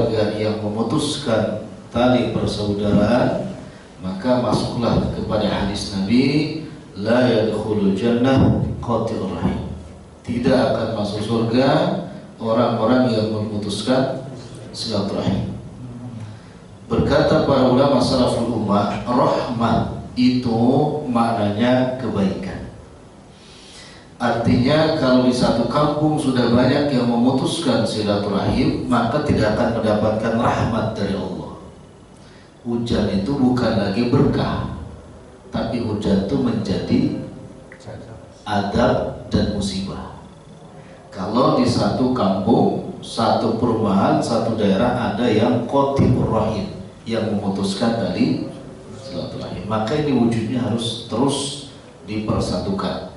keluarga yang memutuskan tali persaudaraan, maka masuklah kepada hadis Nabi, la yadkhulul jannah qati'ur rahim. Tidak akan masuk surga orang-orang yang memutuskan silaturahim. Berkata para ulama salaful ummah, rahmah itu maknanya kebaikan. Artinya kalau di satu kampung sudah banyak yang memutuskan silaturahim, maka tidak akan mendapatkan rahmat dari Allah. Hujan itu bukan lagi berkah, tapi hujan itu menjadi adab dan musibah. Kalau di satu kampung, satu perumahan, satu daerah ada yang qati'ur rahim, yang memutuskan tali silaturahim, maka ini wujudnya harus terus dipersatukan.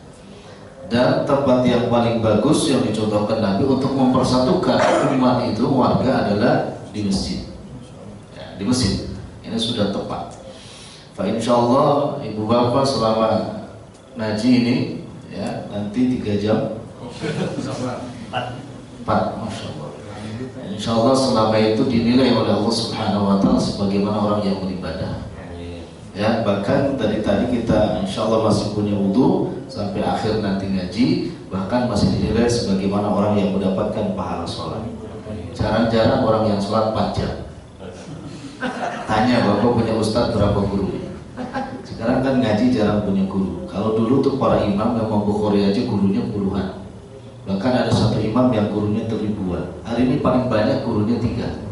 Dan tempat yang paling bagus yang dicontohkan Nabi untuk mempersatukan umat itu, warga, adalah di masjid. Ya, di masjid ini sudah tepat. Fa insyaallah ibu bapak selama ngaji ini ya nanti 3 jam 4, masya Allah. Insya Allah selama itu dinilai oleh Allah Subhanahu Wa Taala sebagaimana orang yang beribadah. Ya, bahkan dari tadi kita insya Allah masih punya wudhu sampai akhir nanti ngaji, bahkan masih dinilai sebagaimana orang yang mendapatkan pahala sholat. Jarang-jarang orang yang sholat 4 jam. Tanya bapak punya ustadz berapa guru? Sekarang kan ngaji jarang punya guru. Kalau dulu tuh para imam memang Bukhari aja gurunya puluhan. Bahkan ada satu imam yang gurunya ribuan. Hari ini paling banyak gurunya 3.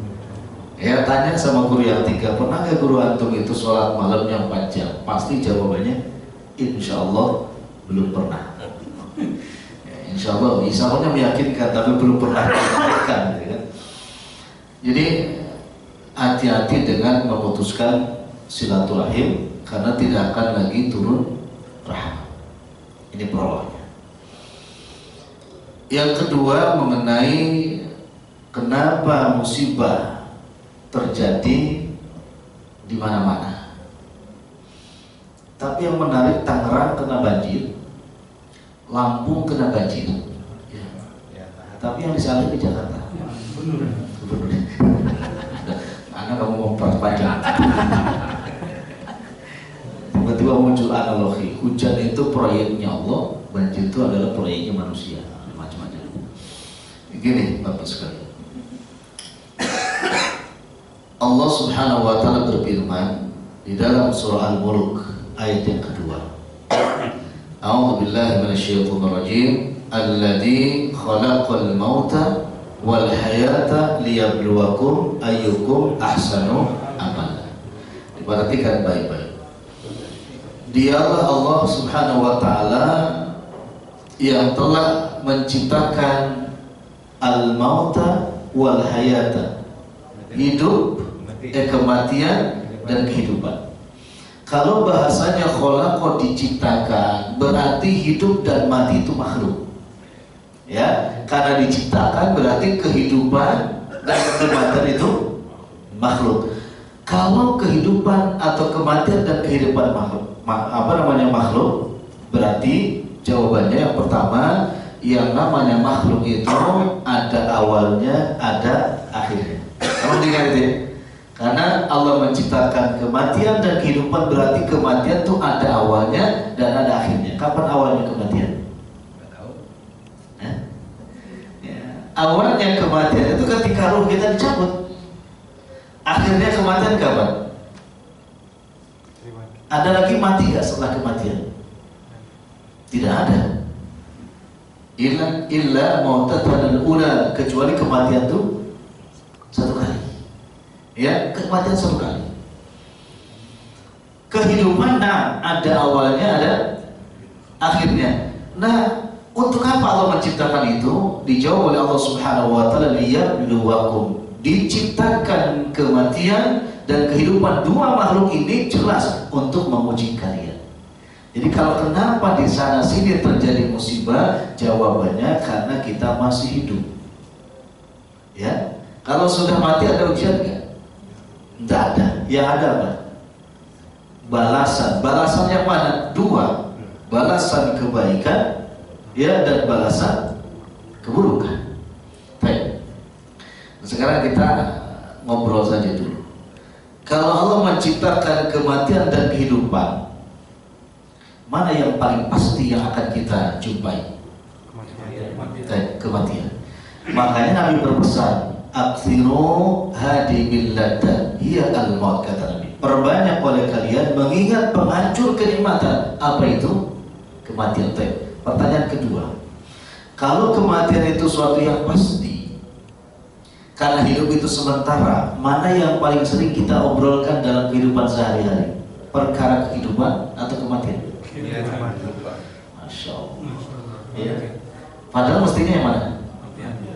Ya tanya sama guru yang 3, pernah nggak guru antum itu sholat malamnya 4 jam? Pasti jawabannya insya Allah belum pernah. Ya, insya Allah meyakinkan tapi belum pernah dilakukan. Ya. Jadi hati-hati dengan memutuskan silaturahim karena tidak akan lagi turun rahmat. Ini prolognya. Yang kedua mengenai kenapa musibah terjadi di mana-mana. Tapi yang menarik, Tangerang kena banjir, Lampung kena banjir. Ya. Tapi yang disalin di Jakarta. Benar. Karena kamu mau perpanjang. Tiba-tiba muncul analogi, hujan itu proyeknya Allah, banjir itu adalah proyeknya manusia. Begini Bapak sekalian, Allah Subhanahu Wa Taala berfirman di dalam surah Al-Mulk ayat yang kedua, A'udzu billahi minasyaitonir rajim, alladzi khalaqal mauta wal hayata liyabluwakum ayyukum ahsanu amala. Diperhatikan baik-baik. Dialah Allah Subhanahu Wa Taala yang telah menciptakan al-mauta wal hayata, hidup, kematian dan kehidupan. Kalau bahasanya khalaqa diciptakan, berarti hidup dan mati itu makhluk. Ya, karena diciptakan berarti kehidupan dan kematian itu makhluk. Kalau kehidupan atau kematian dan kehidupan makhluk, berarti jawabannya yang pertama, yang namanya makhluk itu ada awalnya, ada akhirnya. Kamu dengar itu? Karena Allah menciptakan kematian dan kehidupan, berarti kematian itu ada awalnya dan ada akhirnya. Kapan awalnya kematian? Ya. Awalnya kematian itu ketika ruh kita dicabut. Akhirnya kematian kapan? Ada lagi mati gak setelah kematian? Tidak ada. Illa mautatan al-ula, kecuali kematian itu satu kali. Ya, kematian satu kali. Kehidupan ada awalnya, ada akhirnya. Nah, untuk apa Allah menciptakan itu? Dijawab oleh Allah Subhanahu Wa Taala, liyabluwakum. Diciptakan kematian dan kehidupan dua makhluk ini jelas untuk menguji kalian. Jadi kalau kenapa di sana sini terjadi musibah, jawabannya karena kita masih hidup. Ya, kalau sudah mati ada ujian nggak? Tidak ada. Yang ada apa? Balasan. Balasan yang mana? Dua. Balasan kebaikan, ya, dan balasan keburukan. Baik. Sekarang kita ngobrol saja dulu. Kalau Allah menciptakan kematian dan kehidupan, mana yang paling pasti yang akan kita jumpai? Kematian. Makanya Nabi berpesan, "Aktsiru hadibil ladza hiya al-maut," kata Nabi. Perbanyak oleh kalian mengingat penghancur kenikmatan. Apa itu? Kematian. Pertanyaan kedua, kalau kematian itu suatu yang pasti, karena hidup itu sementara, mana yang paling sering kita obrolkan dalam kehidupan sehari-hari? Perkara kehidupan atau kematian? Masya Allah. Ya. Padahal mestinya yang mana?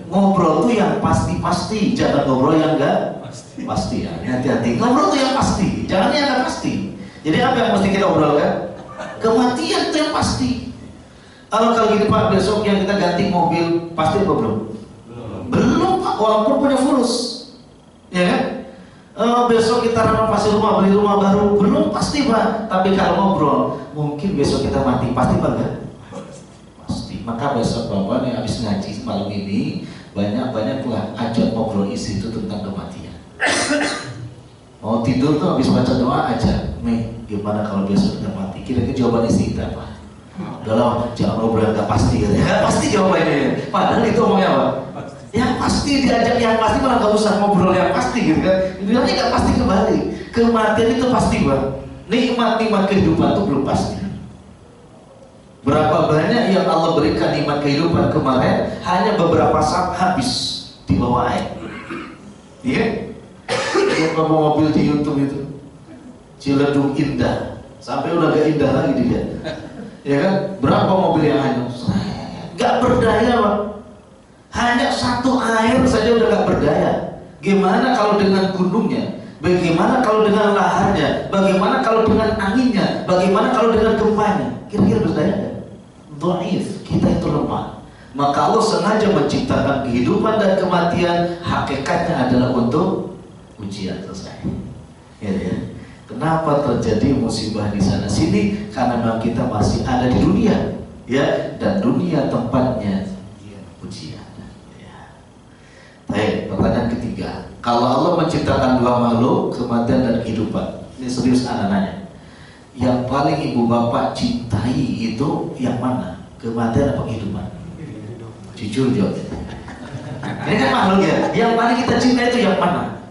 Ngobrol tuh yang pasti-pasti, jangan ngobrol yang enggak pasti ya. Hati-hati. Ngobrol tuh yang pasti, jangan yang enggak pasti. Jadi apa yang mesti kita obrolkan? Kematian itu yang pasti. Kalau gini Pak, besok yang kita ganti mobil pasti apa belum? Belum Pak, walaupun punya fulus, ya kan? Besok kita renovasi rumah, beli rumah baru, belum pasti Pak. Tapi kalau ngobrol, mungkin besok kita mati, pasti Pak enggak? Pasti. Maka besok Bapak nih habis ngaji malam ini banyak-banyaklah ajak ngobrol isi itu tentang kematian. Mau tidur tuh habis baca doa aja, nih gimana kalau besok kita mati? Kira-kira jawaban isi kita apa? Udah lah, jangan ngobrol yang gak pasti kan? Ya pasti jawabannya. Padahal itu omongnya apa? Yang pasti, diajak yang pasti malah gak usah ngobrol yang pasti gitu kan? Bilangnya gak pasti kembali. Kematian itu pasti Bang. Nikmat-nikmat kehidupan itu belum pasti. Berapa banyak yang Allah berikan nikmat kehidupan kemarin, hanya beberapa saat habis di bawah air. Iya? Lihat mobil di YouTube itu, Ciledug indah, sampai udah gak indah lagi dilihat. Ya kan? Berapa mobil yang hanyut? Gak berdaya Pak. Hanya satu air saja udah gak berdaya. Gimana kalau dengan gunungnya? Bagaimana kalau dengan laharnya? Bagaimana kalau dengan anginnya? Bagaimana kalau dengan gempanya? Kira-kira berdaya gak? Dhaif, kita itu lemah. Maka Allah sengaja menciptakan kehidupan dan kematian, hakikatnya adalah untuk ujian, selesai. Ya. Kenapa terjadi musibah di sana sini? Karena memang kita masih ada di dunia, ya, dan dunia tempatnya ujian. Ya. Baik, pertanyaan ketiga. Kalau Allah menciptakan dua makhluk, kematian dan kehidupan, ini serius anak nanya. Yang paling ibu bapak cintai itu yang mana? Kematian atau kehidupan? Jujur jawab. Ini kan makhluk ya. Yang paling kita cintai itu yang mana?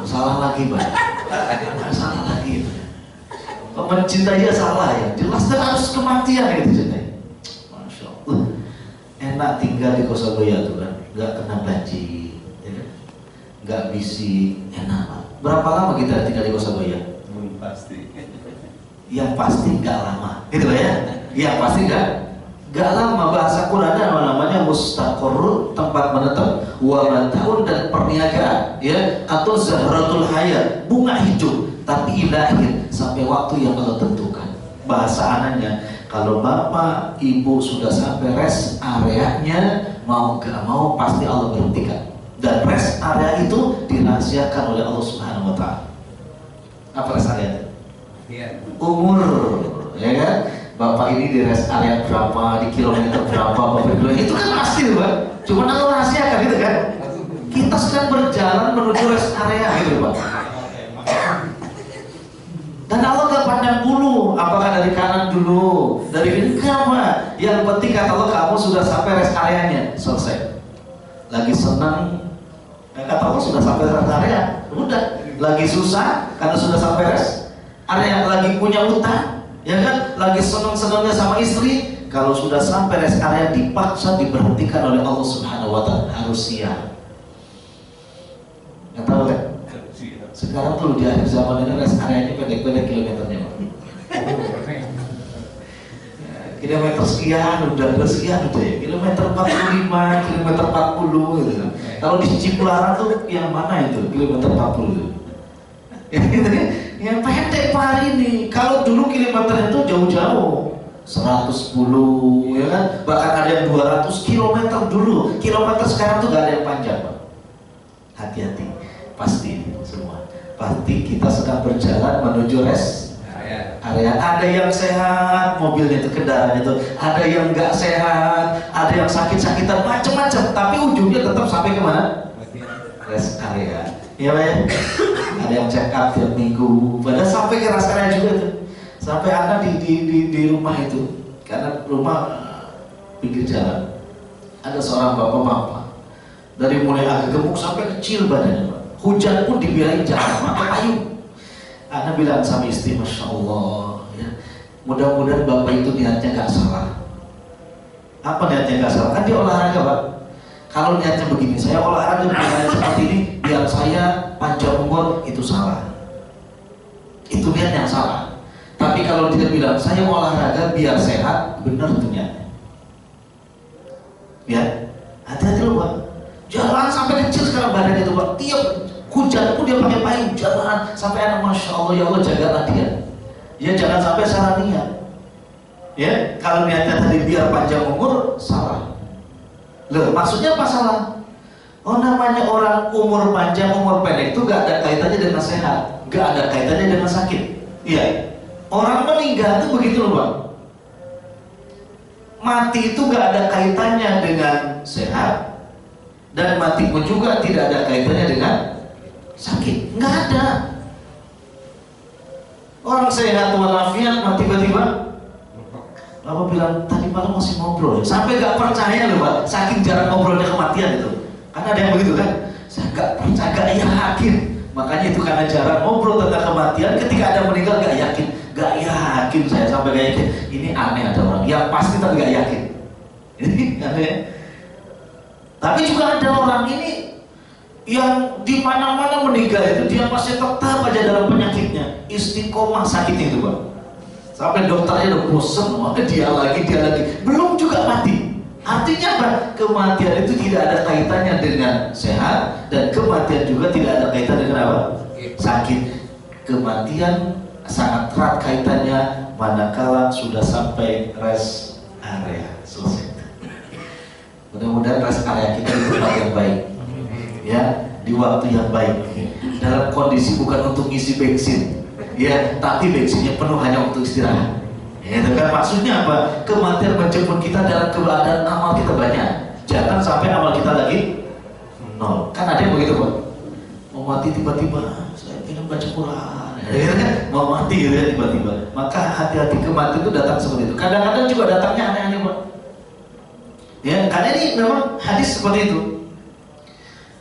Salah lagi Pak. Salah lagi. Kok mencintai dia salah ya? Jelas dan harus kematian gitu cintai. Masya Allah. Enak tinggal di Kosovoya tuh kan, nggak kena banjir, ya kan? Nggak bisik, enak. Berapa lama kita tinggal di Kosovoya? Pasti. Yang pasti nggak lama, gitu ya? Yang pasti nggak lama. Bahasa Qurannya namanya mustaqarrun, tempat menetap, wa mataun, dan perniagaan, ya, atau zahratul hayat, bunga hidup, tapi ilahi, sampai waktu yang Allah tentukan. Bahasa anaknya, kalau bapak ibu sudah sampai rest areanya, mau gak mau pasti Allah berhentikan. Dan rest area itu dirahasiakan oleh Allah Subhanahu Wa Taala. Apa rest area? Umur, ya kan? Bapak ini di rest area berapa, di kilometer berapa, Bapak itu kan pasti Pak. Cuma Allah rahasiakan gitu kan. Kita sedang berjalan menuju rest area gitu Pak. Dan Allah gak pandang bulu, apakah dari kanan dulu, dari kiri, enggak Pak. Yang penting kata Allah, kamu sudah sampai rest areanya, selesai. Lagi senang, kata Allah sudah sampai rest area, udah. Lagi susah, karena sudah sampai rest area, lagi punya utang, ya kan? Lagi senang-senangnya sama istri, kalau sudah sampai rest area dipaksa diberhentikan oleh Allah Subhanahu Wa Taala, harus siap. Nggak tahu kan? Sekarang tuh di akhir zaman ini rest areanya pendek-pendek kilometernya, Pak. Kilometer sekian, udah sekian udah ya. Kilometer 45, kilometer 40 gitu kan. Kalau di Cipularang tuh yang mana itu? Kilometer 40 itu. Yang pendek Pak hari ini. Kalau dulu kilometernya itu jauh-jauh, 110 ya kan, bahkan ada yang 200 kilometer dulu. Kilometer sekarang tuh gak ada yang panjang Pak. Hati-hati, pasti semua. Pasti kita sedang berjalan menuju rest area. Ada yang sehat mobilnya itu, kendaraannya itu, ada yang nggak sehat, ada yang sakit-sakitan, macam-macam. Tapi ujungnya tetap sampai kemana? rest area. Iya Pak ya? Ada yang check up tiap minggu. Padahal sampai ke rest area juga tuh. Sampai anak di rumah itu, karena rumah pinggir jalan. Ada seorang bapak-bapak dari mulai agak gemuk sampai kecil badannya Pak. Hujan pun dibiarin jalan pakai payung. Anak bilang sama istri, Masya Allah ya, mudah-mudahan bapak itu niatnya gak salah. Apa niatnya gak salah? Kan dia olahraga Pak. Kalau niatnya begini, saya olahraga seperti ini biar saya panjang umur, itu salah. Itu niat yang salah. Tapi kalau dia bilang saya olahraga biar sehat, benar itu niatnya. Ya, hati-hati loh Pak. Jalan sampai kecil sekarang badan itu Pak. Tiap hujan pun dia pakai payung jalan sampai anak, Masya Allah ya Allah jagalah dia. Ya jangan sampai salah niat. Ya, kalau niatnya tadi biar panjang umur, salah. Loh, maksudnya apa salah? Oh, namanya orang umur panjang, umur pendek itu gak ada kaitannya dengan sehat, gak ada kaitannya dengan sakit. Iya. Orang meninggal itu begitu loh Bang. Mati itu gak ada kaitannya dengan sehat, dan mati pun juga tidak ada kaitannya dengan sakit. Nggak ada. Orang sehat walafiat mati tiba-tiba Bapak bilang tadi malam masih ngobrol ya. Sampai gak percaya loh Pak, saking jarang ngobrolnya kematian itu. Karena ada yang begitu kan, saya gak percaya, gak yakin. Makanya itu karena jarang ngobrol tentang kematian, ketika ada meninggal gak yakin. Gak yakin saya, sampai gak yakin. Ini aneh ada orang yang pasti tapi gak yakin. Ini aneh. Tapi juga ada orang ini yang di mana-mana meninggal itu dia masih tetap aja dalam penyakitnya, istiqomah sakitnya itu Pak. Sampai dokternya udah bosan, maka dia lagi, belum juga mati. Artinya apa? Kematian itu tidak ada kaitannya dengan sehat, dan kematian juga tidak ada kaitan dengan apa? Sakit. Kematian sangat erat kaitannya manakala sudah sampai rest area selesai. Mudah-mudahan rest area kita di tempat yang baik, ya, di waktu yang baik, dalam kondisi bukan untuk ngisi bensin, ya, tapi bensinnya penuh hanya untuk istirahat. Ya, itu kan maksudnya apa? Kematian menjemput kita dalam keadaan amal kita banyak. Jangan sampai amal kita lagi nol. Kan ada yang begitu Pak. Mau mati tiba-tiba, saya ingin baca Quran, ya kan? Mau mati gitu ya tiba-tiba. Maka hati-hati, kematian itu datang seperti itu. Kadang-kadang juga datangnya aneh-aneh Pak. Ya, karena ini memang hadis seperti itu.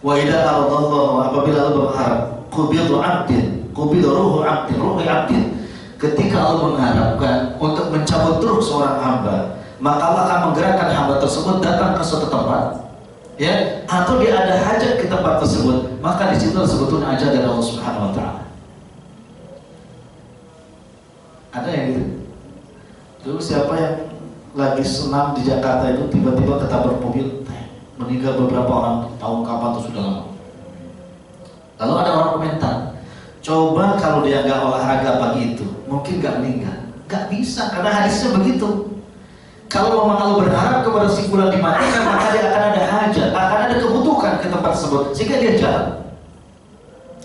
Wa idza aradallahu, apabila Allah berharap, qubidu 'abdin, qubidu ruhu 'abdin, ruhi 'abdin. Ketika Allah mengharapkan untuk mencabut ruh seorang hamba, maka Allah akan menggerakkan hamba tersebut datang ke suatu tempat, ya, atau dia ada hajat ke tempat tersebut, maka di situ sebetulnya ajal dari Allah Subhanahu wa taala. Ada yang gitu. Dulu siapa yang lagi senam di Jakarta itu tiba-tiba ketabrak mobil, meninggal beberapa orang, tahun kapan tuh sudah lama. Lalu ada orang komentar, coba kalau dia nggak olahraga pagi itu, mungkin nggak meninggal. Nggak bisa, karena hadisnya begitu. Kalau memang Allah berharap kepada si fulan dimatikan, maka dia akan ada hajat, akan ada kebutuhan ke tempat tersebut, sehingga dia jalan.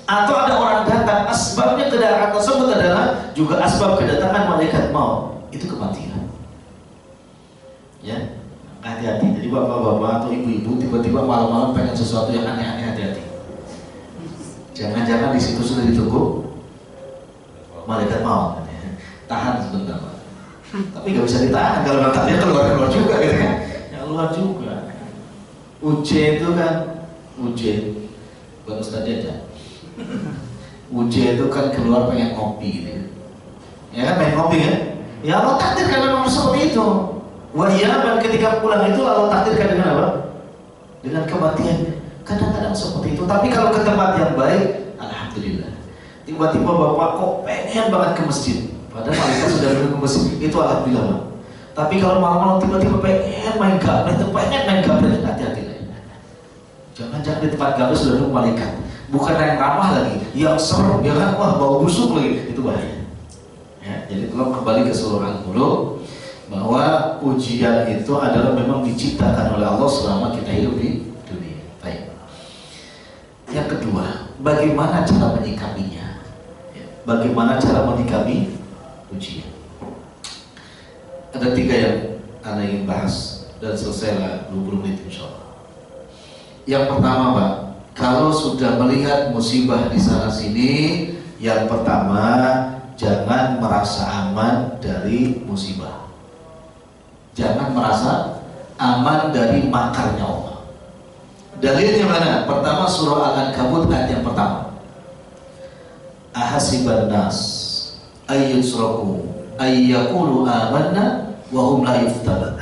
Atau ada orang datang, asbabnya kedatangan tersebut adalah juga asbab kedatangan malaikat maut, itu kematian. Ya, hati-hati. Jadi bapak-bapak atau ibu-ibu tiba-tiba malam-malam pengen sesuatu yang aneh-aneh, hati-hati. Jangan-jangan di situ sudah ditunggu malaikat maut. Tahan sebentar Pak. Tapi nggak bisa ditahan kalau nanti keluar juga gitu kan. Ya keluar juga. Uj itu kan, Uj bukan Ustaz aja. Uj itu kan keluar pengen ngopi gitu. Ya kan pengen ngopi kan? Ya Allah takdirkan memang seperti itu. Wah iya, dan ketika pulang itu Allah takdirkan dengan apa? Dengan kematian. Kadang-kadang seperti itu. Tapi kalau ke tempat yang baik, alhamdulillah. Tiba-tiba bapak kok pengen banget ke masjid, padahal malaikat sudah duduk ke masjid, itu alhamdulillah Pak. Tapi kalau malam-malam tiba-tiba pengen main gablet, hati-hati lah. Jangan-jangan di tempat gablet sudah duduk malaikat. Bukan yang ramah lagi, yang serem, ya kan? Wah bau busuk lagi, itu bahaya. Ya, jadi tolong kembali ke seluruhan dulu, bahwa ujian itu adalah memang diciptakan oleh Allah selama kita hidup di dunia. Baik. Yang kedua, bagaimana cara menyikapinya? Bagaimana cara menyikapi ujian? Ada 3 yang Anda ingin bahas dan selesailah 20 menit insya Allah. Yang pertama Pak, sudah melihat musibah di sana sini, yang pertama, jangan merasa aman dari musibah. Jangan merasa aman dari makarnya Allah. Dalilnya mana? Pertama, surah Al-Ankabut ayat yang pertama. Ahasiban nas ayyusraku ayyaqulu amanna wa hum la yuftanun.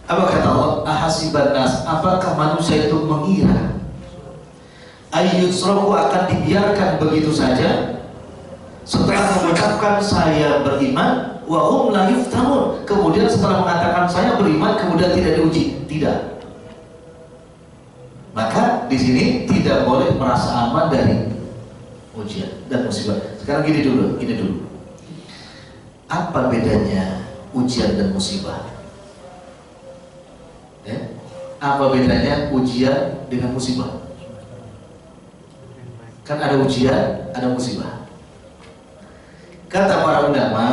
Apa kata Allah? Ahasiban nas, apakah manusia itu mengira ayyusraku akan dibiarkan begitu saja setelah mengucapkan saya beriman, wa hum la yuftanun, kemudian setelah mengatakan saya beriman kemudian tidak diuji? Tidak. Maka di sini tidak boleh merasa aman dari ujian dan musibah. Sekarang gini dulu. Apa bedanya ujian dan musibah? Apa bedanya ujian dengan musibah? Kan ada ujian, ada musibah. Kata para ulama,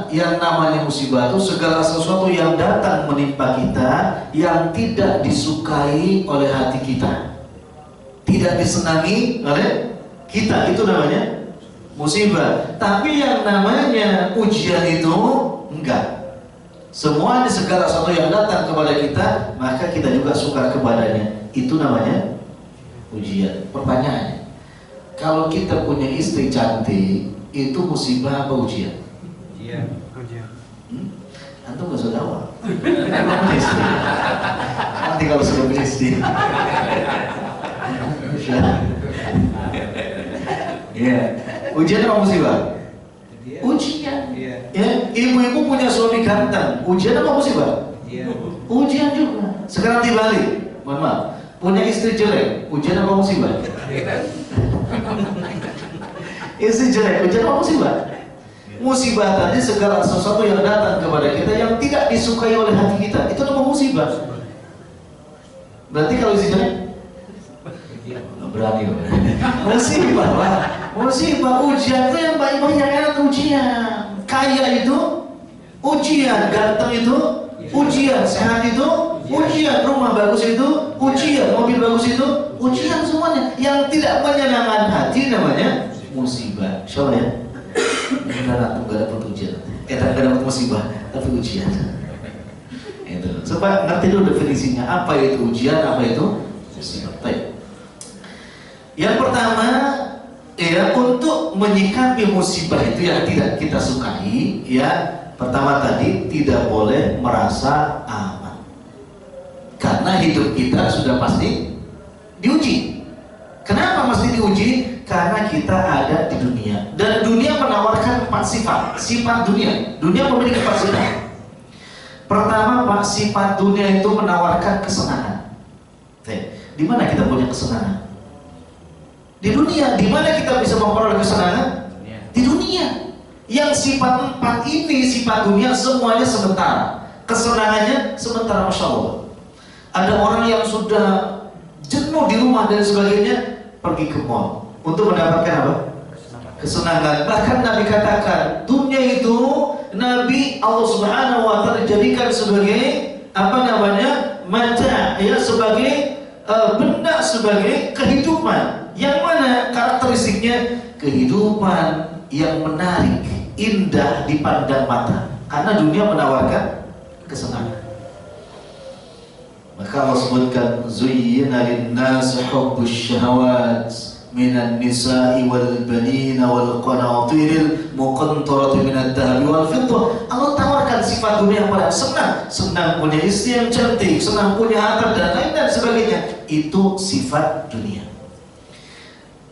yang namanya musibah itu segala sesuatu yang datang menimpa kita yang tidak disukai oleh hati kita, tidak disenangi oleh kita, itu namanya musibah. Tapi yang namanya ujian itu enggak. Semuanya, segala sesuatu yang datang kepada kita maka kita juga suka kepadanya, itu namanya ujian. Pertanyaannya, kalau kita punya istri cantik, itu musibah apa ujian? Iya, ujian. Antum gak usah jawab. Emang punya istri? Nanti kalau sudah punya istri. Iya. Ujian apa musibah? Ujian. Ya, ibu-ibu punya suami ganteng, ujian apa musibah? Iya. Ujian juga. Sekarang dibalik, mohon maaf, punya istri jelek, ujian apa musibah? Istri jelek, ujian apa musibah? Musibah tadi segala sesuatu yang datang kepada kita yang tidak disukai oleh hati kita, itu nama musibah. Berarti kalau istri jelek, nggak berani. Musibah lah. Musibah. Ujian itu yang baik-baik, yang enak ujian. Kaya itu ujian, ganteng itu ujian, sehat itu ujian, rumah bagus itu ujian, mobil bagus itu ujian, semuanya. Yang tidak menyenangkan hati namanya musibah. Insya Allah ya. Benar, aku gak dapat ujian. Tak dapat musibah, tapi ujian. Itu. Supaya ngerti dulu definisinya. Apa itu ujian, apa itu musibah. Baik. Yang pertama, ya, untuk menyikapi musibah itu yang tidak kita sukai, ya, pertama tadi tidak boleh merasa aman. Karena hidup kita sudah pasti diuji. Kenapa mesti diuji? Karena kita ada di dunia. Dan dunia menawarkan 4 sifat. Sifat dunia. Dunia memiliki 4 sifat. Pertama, Pak, sifat dunia itu menawarkan kesenangan. Di mana kita punya kesenangan? Di dunia. Di mana kita bisa memperoleh kesenangan? Di dunia. Yang sifat 4 ini, sifat dunia, semuanya sementara. Kesenangannya sementara, Masya Allah. Ada orang yang sudah jenuh di rumah dan sebagainya, pergi ke mall untuk mendapatkan apa? Kesenangan. Bahkan Nabi katakan, dunia itu Nabi Allah Subhanahu wa Ta'ala jadikan sebagai apa namanya? Mata, ya, sebagai benda, sebagai kehidupan. Yang mana karakteristiknya? Kehidupan yang menarik, indah dipandang mata. Karena dunia menawarkan kesenangan. Maka Allah sebutkan, zuyyina lin-nasi hubbus syahawat minan nisa'i wal banina wal qanatiril muqantarati minad dhahabi wal fiddah. Allah tawarkan sifat dunia pada senang punya istri yang cantik, senang punya harta dan lain dan sebagainya. Itu sifat dunia.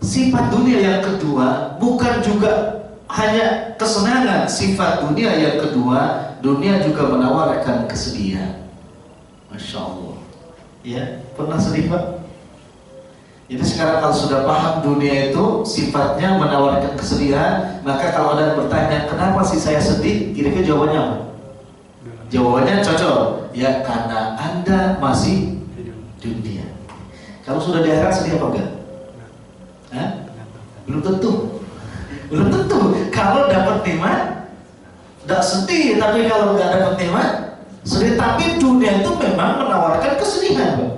Sifat dunia yang kedua bukan juga hanya kesenangan. Sifat dunia yang kedua, dunia juga menawarkan kesedihan. Masya Allah. Ya, pernah sedih, Pak? Jadi sekarang kalau sudah paham dunia itu sifatnya menawarkan kesedihan, maka kalau ada yang bertanya, kenapa sih saya sedih? Kira-kira jawabannya apa? Jawabannya cocok. Ya, karena Anda masih dunia. Kalau sudah di akhirat sedih apa enggak? Hah? Belum tentu. Belum tentu. Kalau dapat nikmat, tidak sedih. Tapi kalau nggak dapat nikmat, sedih. Tapi dunia itu memang menawarkan kesedihan.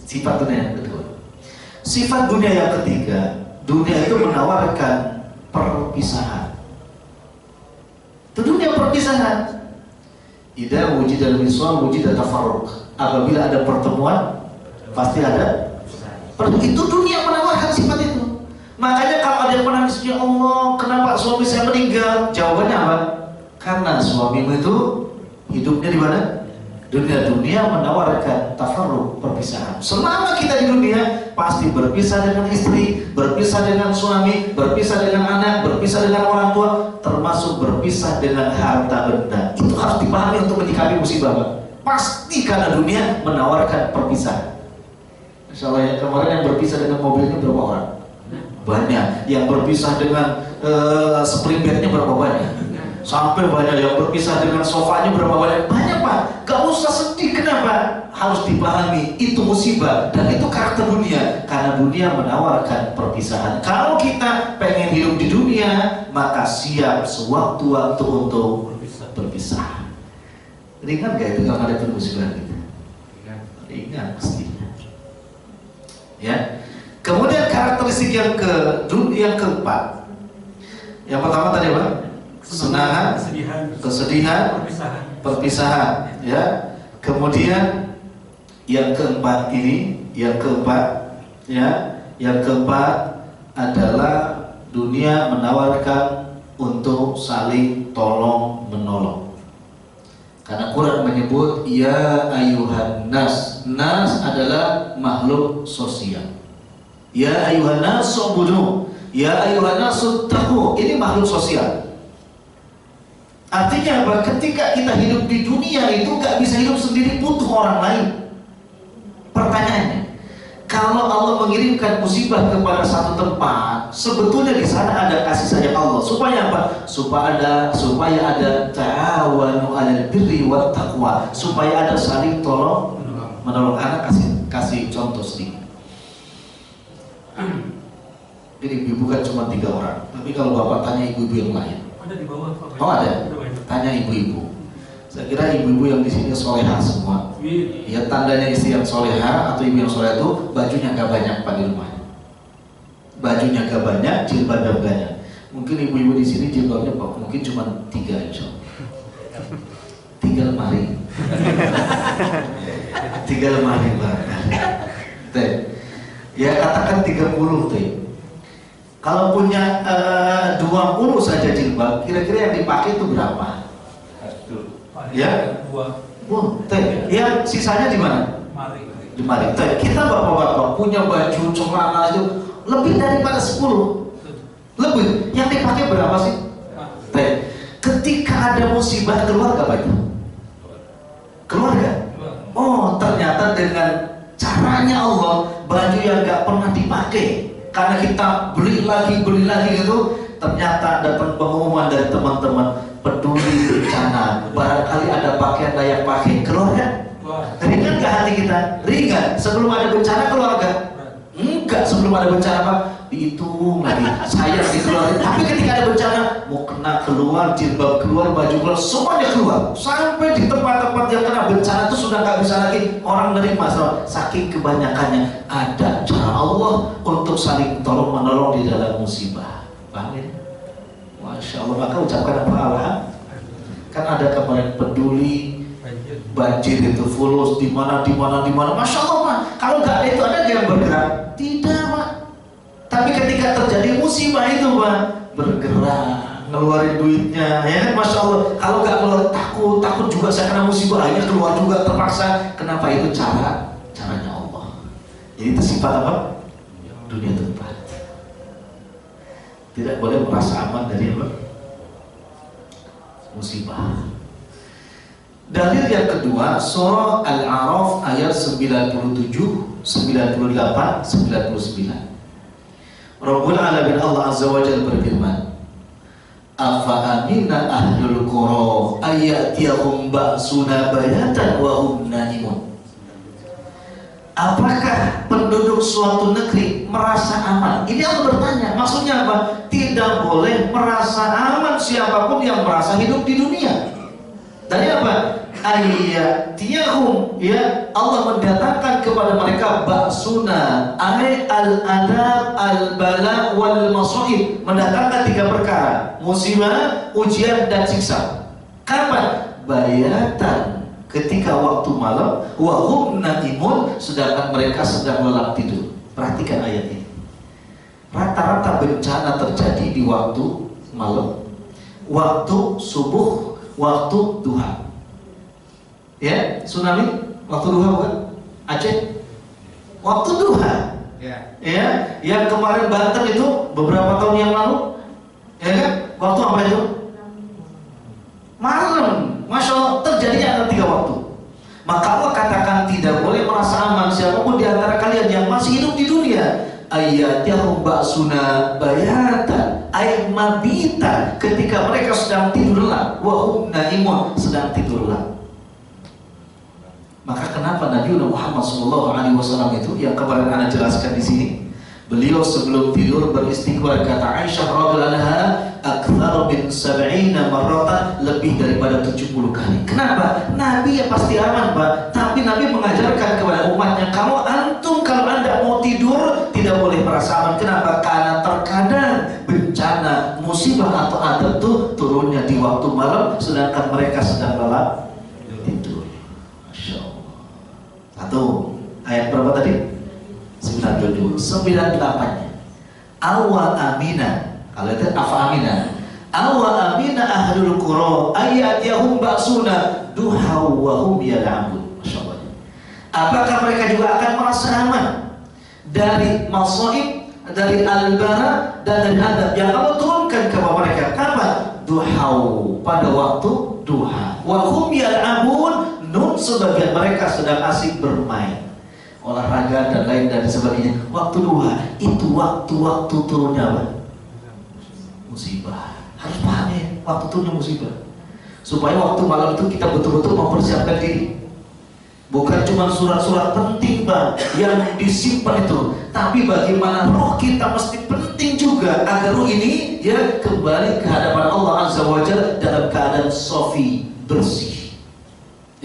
Sifat dunia yang kedua. Sifat dunia yang ketiga, dunia itu menawarkan perpisahan. Itu dunia perpisahan. Idza wujidal wisal wujida tafarruq. Apabila ada pertemuan, pasti ada. Itu dunia menawarkan sifat itu. Makanya kalau ada yang menangis, ya Allah, kenapa suami saya meninggal? Jawabannya apa? Karena suamimu itu hidupnya di mana? Dunia menawarkan tafarruq, perpisahan. Selama kita di dunia pasti berpisah dengan istri, berpisah dengan suami, berpisah dengan anak, berpisah dengan orang tua, termasuk berpisah dengan harta benda. Itu harus dipahami untuk menyikapi musibah. Pasti karena dunia menawarkan perpisahan. Insyaallah yang kemarin yang berpisah dengan mobilnya berapa orang? Banyak. Yang berpisah dengan spring bednya berapa banyak? Sampai banyak. Yang berpisah dengan sofanya berapa banyak? Banyak Pak. Gak usah sedih. Kenapa? Harus dipahami itu musibah dan itu karakter dunia. Karena dunia menawarkan perpisahan. Kalau kita pengen hidup di dunia, maka siap sewaktu-waktu untuk berpisah. Ringan gak itu kalau ada musibah gitu? Ringan pastinya. Ya. Kemudian karakteristik yang keempat. Yang pertama tadi apa? Kesenangan, kesedihan, perpisahan. Ya. Kemudian yang keempat adalah dunia menawarkan untuk saling tolong menolong. Karena Quran menyebut ya ayuhan nas. Nas adalah makhluk sosial. Ya ayuhan nas ubudu. Ya ayuhan nas taqu. Ini makhluk sosial. Artinya apa? Ketika kita hidup di dunia itu gak bisa hidup sendiri, butuh orang lain. Pertanyaannya, kalau Allah mengirimkan musibah kepada satu tempat, sebetulnya di sana ada kasih sayang Allah. Supaya apa? Supaya ada ta'awanu 'alal birri wat taqwa. Supaya ada saling tolong menolong. Anak kasih contoh sedikit. Jadi ibu kan cuma 3 orang. Tapi kalau bapak tanya ibu-ibu yang lain, ada di bawah. Oh ada. Tanya ibu-ibu. Saya kira ibu-ibu yang di sini solehah semua. Ya tandanya istri yang solehah atau ibu yang solehah itu bajunya agak banyak Pak di rumah. Bajunya agak banyak, jilbabnya banyak. Mungkin ibu-ibu di sini jilbabnya mungkin cuma 3 insya Allah. 3 lemari. 3 lemari barangkali. Ya katakan 30 tuh. Kalau punya 20 saja jilbab, kira-kira yang dipakai itu berapa? Ya, yang sisanya di mana? Di mari. Kita bapak-bapak punya baju celana itu lebih daripada 10. Lebih. Yang dipakai berapa sih? Ketika ada musibah keluarga apa itu? Keluarga. Oh, ternyata dengan caranya Allah, baju yang nggak pernah dipakai karena kita beli lagi gitu, ternyata datang pengumuman dari teman-teman peduli bencana, barangkali ada pakaian layak pakai. Keluarga, ringan gak hati kita? Ringan. Sebelum ada bencana keluarga? Enggak. Sebelum ada bencana apa? Dihitung lagi, sayang dikeluarin. Tapi ketika ada bencana, mau kena keluar, jilbab keluar, baju keluar, semuanya keluar. Sampai di tempat-tempat yang kena bencana itu sudah gak bisa lagi orang nerima. Saking kebanyakannya, ada cara Allah untuk saling tolong menolong di dalam musibah. Paham ya? Masya Allah. Maka ucapkan apa? Alhamdulillah. Kan ada kemarin peduli banjir itu fulus di mana. Masya Allah Pak. Kalau nggak ada itu ada yang bergerak? Tidak Pak. Tapi ketika terjadi musibah itu Pak, bergerak, ngeluarin duitnya, ya kan? Masya Allah. Kalau nggak keluar takut juga saya kena musibah, akhirnya keluar juga terpaksa. Kenapa? Itu caranya Allah. Jadi itu sifat apa? Dunia tempat. Tidak boleh merasa aman dari apa? Musibah. Dalil yang kedua, surah Al-A'raf ayat 97, 98, 99. Rabbul Alamin Allah Azza wa Jalla berfirman, afa amina ahlul qura ayatiyahum ba'suna bayatan wa hum naimun. Apakah penduduk suatu negeri merasa aman? Ini Allah bertanya, maksudnya apa? Tidak boleh merasa aman siapapun yang merasa hidup di dunia. Dari apa? ayyatiyahum, ya Allah mendatangkan kepada mereka ba'suna ay al-adab al-bala wal masaib, mendatangkan 3 perkara, musibah, ujian dan siksa. Kapan? Bayatan, ketika waktu malam, wa hum naimun, sedangkan mereka sedang lelap tidur. Perhatikan ayat ini. Rata-rata bencana terjadi di waktu malam, waktu subuh, waktu duha. Ya, tsunami waktu duha bukan? Aceh waktu duha. Ya, yang kemarin Banten itu beberapa tahun yang lalu, ya kan? Waktu apa itu? Malam. Masya Allah, terjadinya ada 3 waktu. Maka Allah katakan tidak boleh merasa aman siapapun di antara kalian yang masih hidup di dunia. Ayyatihum ba'suna bayatan ay mabita, ketika mereka sedang tidur lelap, wa hum naimun, sedang tidur lelap. Maka kenapa Nabi Muhammad SAW itu yang kemarin Anda jelaskan di sini, beliau sebelum tidur beristighfar, kata Aisyah radhiyallahu anha, aktsar min 70 marratan, lebih daripada 70 kali. Kenapa? Nabi ya pasti aman, Pak. Tapi Nabi mengajarkan kepada umatnya, kamu antum kalau Anda mau tidur tidak boleh merasa aman. Kenapa? Karena terkadang bencana, musibah atau adab itu turunnya di waktu malam, sedangkan mereka sedang lelap tidur. Masya Allah. Satu, ayat berapa tadi? 98-nya. Awa amina, kalau itu afa amina. Awa amina ahlul qura ayyatihum ba'suna duha wa hum yal'abun. Masyaallah. Apakah mereka juga akan merasa aman dari masaib, dari al-bara dan dari adab yang Allah turunkan kepada mereka? Kapan? Duha, pada waktu duha. Wa hum yal'abun, nun sebagian mereka sedang asik bermain, olahraga dan lain dan sebagainya. Waktu duha itu waktu-waktu turunnya apa? Musibah. Harus paham ya, waktu turunnya musibah. Supaya waktu malam itu kita betul-betul mempersiapkan diri. Bukan cuma surat-surat penting, Pak, yang disimpan itu, tapi bagaimana roh kita mesti penting juga agar roh ini ya kembali ke hadapan Allah Azza wa Jalla dalam keadaan sofi, bersih.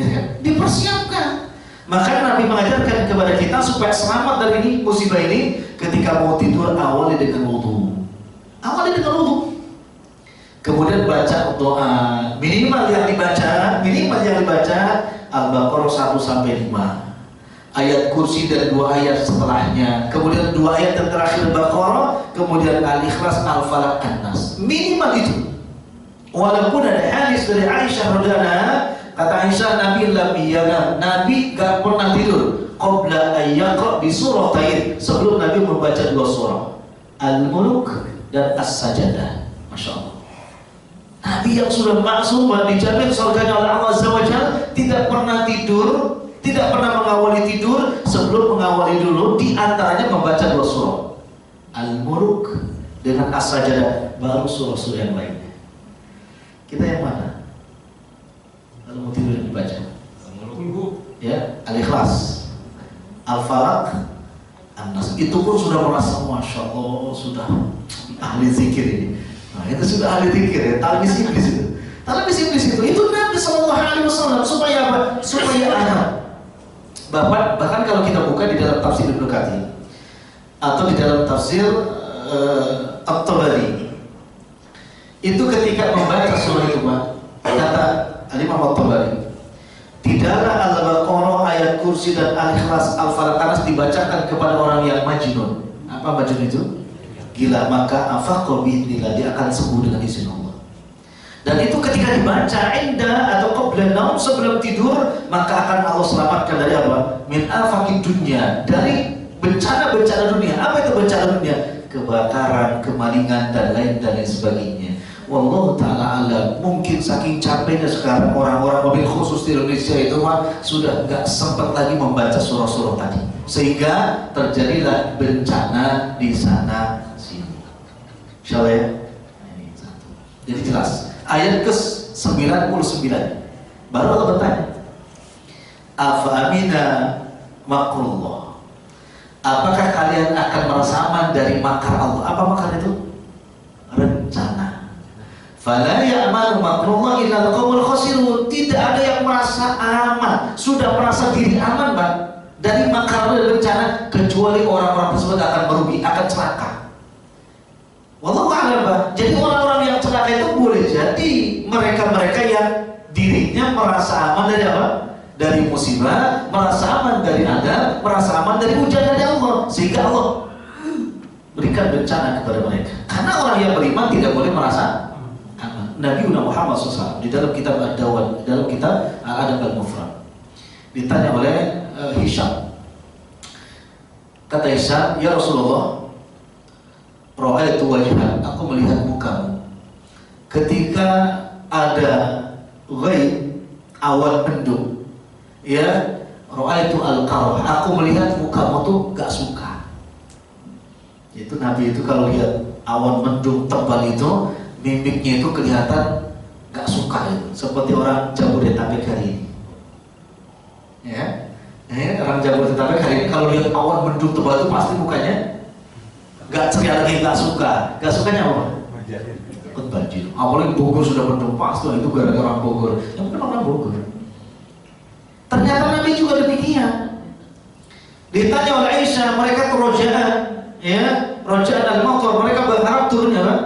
Ya kan? Dipersiapkan. Maka Nabi mengajarkan kepada kita supaya selamat dari ini, musibah ini, ketika mau tidur awali dengan wudu. Awali dengan wudu. Kemudian baca doa, minimal yang dibaca Al-Baqarah 1-5, ayat kursi dan 2 ayat setelahnya, kemudian 2 ayat yang terakhir Baqarah, kemudian Al-Ikhlas, Al-Falaq, An-Nas. Minimal itu. Walaupun ada hadis dari Aisyah radhiyallahu anha, kata Aisyah, Nabi gak pernah tidur qabla ayyaqra bi suratain, sebelum Nabi membaca 2 surah, Al-Mulk dan As-Sajadah. Masya Allah. Nabi yang sudah maksum dijamin surganya oleh Allah Azza wa Jalla tidak pernah tidur, tidak pernah mengawali tidur sebelum mengawali dulu di antaranya membaca 2 surah, Al-Mulk dengan As-Sajadah, baru surah-surah yang lainnya. Kita yang mana? Kalau mau tidur yang dibaca, ya, Al-Ikhlas, Al-Falaq, An-Nas. Itu pun sudah merasa Masya Allah, sudah ahli zikir ini. Nah, itu sudah ahli zikir ya, talbis iblis itu. Talbis iblis itu Nabi SAW supaya apa? Supaya aman. Bahkan kalau kita buka di dalam tafsir Ibnu Katsir atau di dalam tafsir At-Tabari, itu ketika membaca surah itu, kata Al-Imam At-Tabari, tidaklah Al-Baqarah, ayat kursi dan Al-Ikhlas, Al-Falaq, An-Nas dibacakan kepada orang yang majnun. Apa majnun itu? Gila, maka afaqo bi'idznillah, dia akan sembuh dengan izin Allah. Dan itu ketika dibaca inda atau qabla naum, sebelum tidur, maka akan Allah selamatkan dari apa? Min afaqid dunya, dari bencana-bencana dunia. Apa itu bencana dunia? Kebakaran, kemalingan dan lain sebagainya. Wallahu ta'ala alam. Mungkin saking capeknya sekarang orang-orang, mobil khusus di Indonesia itu sudah nggak sempat lagi membaca surah-surah tadi, sehingga terjadilah bencana di sana sini. Insyaallah ya. Ini satu. Jadi jelas. Ayat ke-99 baru Allah bertanya, afa amina makrullah, apakah kalian akan merasa aman dari makar Allah? Apa makar itu? Rencana. Fala ya'manu makrullah illa al-qaumul khasirun. Tidak ada yang merasa aman, sudah merasa diri aman, Pak, dari makar dan bencana, kecuali orang-orang tersebut akan merugi, akan celaka. Wallahu a'lam, Pak. Jadi orang-orang yang celaka itu boleh jadi mereka-mereka yang dirinya merasa aman dari apa? Dari musibah, merasa aman dari adab, merasa aman dari hujan dari Allah, sehingga Allah berikan bencana kepada mereka. Karena orang yang beriman tidak boleh merasa aman. Nabi Muhammad SAW di dalam kitab Ad-Dawan, dalam kitab Al-Adab Al-Mufrad, ditanya oleh Hisham. Kata Hisham, ya Rasulullah, ra'aitu wajhan, aku melihat mukamu ketika ada ghaib, awan mendung. Ya, ra'aitu al-qarah, aku melihat mukamu tuh gak suka. Itu Nabi itu kalau lihat awan mendung tebal itu, mimiknya itu kelihatan gak suka itu, seperti orang Jabodetabek hari ini. Ya, orang Jabodetabek hari ini kalau lihat awan mendung tebal itu pasti mukanya gak ceria lagi, gak suka. Gak sukanya apa? Banjir. Apalagi Bogor sudah mendung, pasti itu gara-gara orang Bogor. Yang bukan orang Bogor. Ternyata Nabi juga demikian. Ditanya oleh Aisyah, mereka kerojaan, ya, rojaan al-matar, mereka berharap turunnya kan?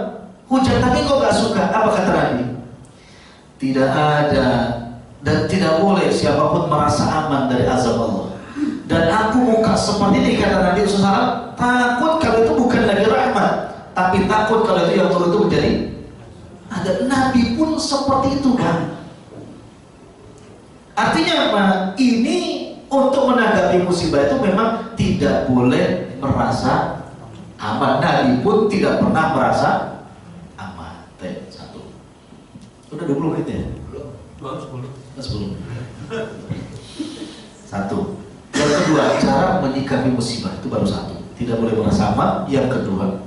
Hujan, tapi kok gak suka? Apa kata Nabi? Tidak ada dan tidak boleh siapapun merasa aman dari azab Allah. Dan aku muka seperti ini, kata Nabi SAW, takut kalau itu bukan lagi rahmat, tapi takut kalau itu yang turun itu menjadi ada. Nabi pun seperti itu, kan? Artinya apa? Ini untuk menanggapi musibah itu memang tidak boleh merasa aman. Nabi pun tidak pernah merasa aman. Satu. Udah 20 menit ya? Belum. 10. Satu. Yang kedua, cara menyikapi musibah itu baru satu. Tidak boleh merasa aman. Yang kedua,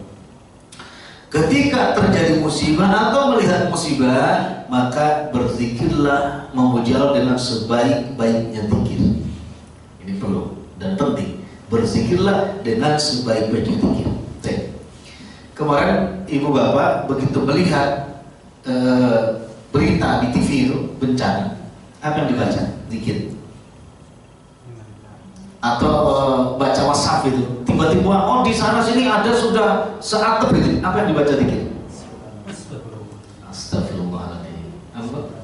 ketika terjadi musibah atau melihat musibah, maka berzikirlah, memuji Allah dengan sebaik-baiknya zikir. Ini perlu dan penting. Berzikirlah dengan sebaik-baiknya zikir. Kemarin ibu bapak begitu melihat berita di TV itu bencana, apa yang dibaca? Zikir. Atau baca WhatsApp itu, tiba-tiba oh di sana sini ada sudah seatap itu, apa yang dibaca dikit? Astagfirullahaladzim. Apa?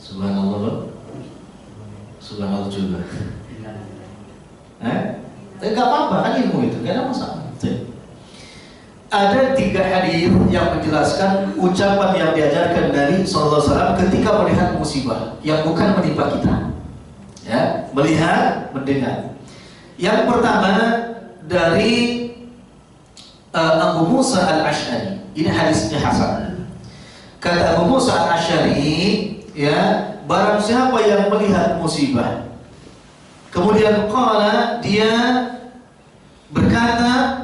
Subhanallah. Subhanallah juga. Gak apa-apa, kan ilmu itu, gak ada masalah. Ada 3 hadis yang menjelaskan ucapan yang diajarkan Nabi SAW ketika melihat musibah yang bukan menimpa kita. Ya, melihat, mendengar. Yang pertama dari Abu Musa al-Ash'ari. Ini hadisnya hasan. Kata Abu Musa al-Ash'ari, ya, barang siapa yang melihat musibah, kemudian qala, dia berkata,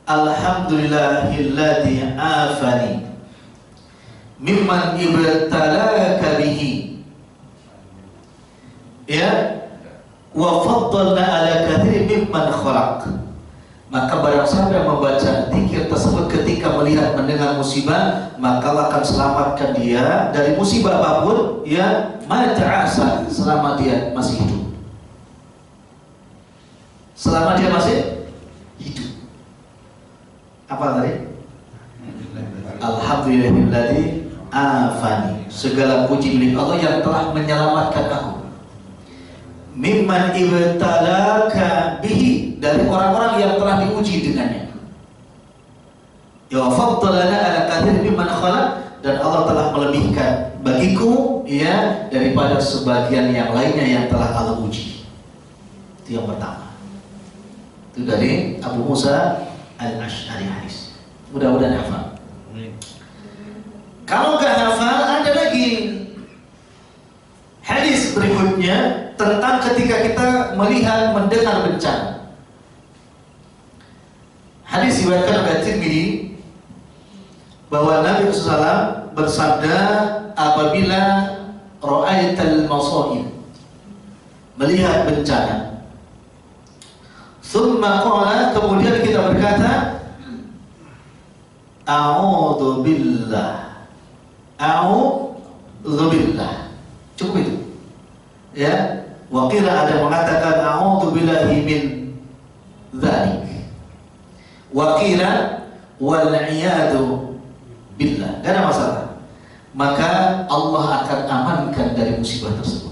alhamdulillahilladzi afani mimman ibtalaka bihi, ya, wa faddalna ala katsirin mimman khalaq. Maka barang siapa yang membaca zikir tersebut ketika melihat mendengar musibah, maka Allah akan selamatkan dia dari musibah apapun, ya, mata'asa, selama dia masih hidup. Selama dia masih hidup. Apa tadi? Alhamdulillahilladzi afani. Segala puji milik Allah yang telah menyelamatkan aku. Mimman ibtalaka bihi, dari orang-orang yang telah diuji dengannya. Ya faddalana ala katsirin mimman khalaq, dan Allah telah melebihkan bagiku, ya, daripada sebagian yang lainnya yang telah Allah uji. Itu yang pertama. Itu dari Abu Musa al-Ash'ari hadis. Mudah-mudahan hafal. Kalau nggak hafal, ada lagi hadis berikutnya tentang ketika kita melihat mendengar bencana. Hadis diriwayatkan oleh Tirmidzi bahwa Nabi SAW bersabda, apabila ra'aital masaib, melihat bencana, thumma qala, kemudian kita berkata, a'udzu billah a'udzubillah. Cukup itu. Ya, wa qila ada mengatakan a'udzubillahi min dzalik. Wa qila wal iyadu billah. Enggak ada masalah. Maka Allah akan amankan dari musibah tersebut.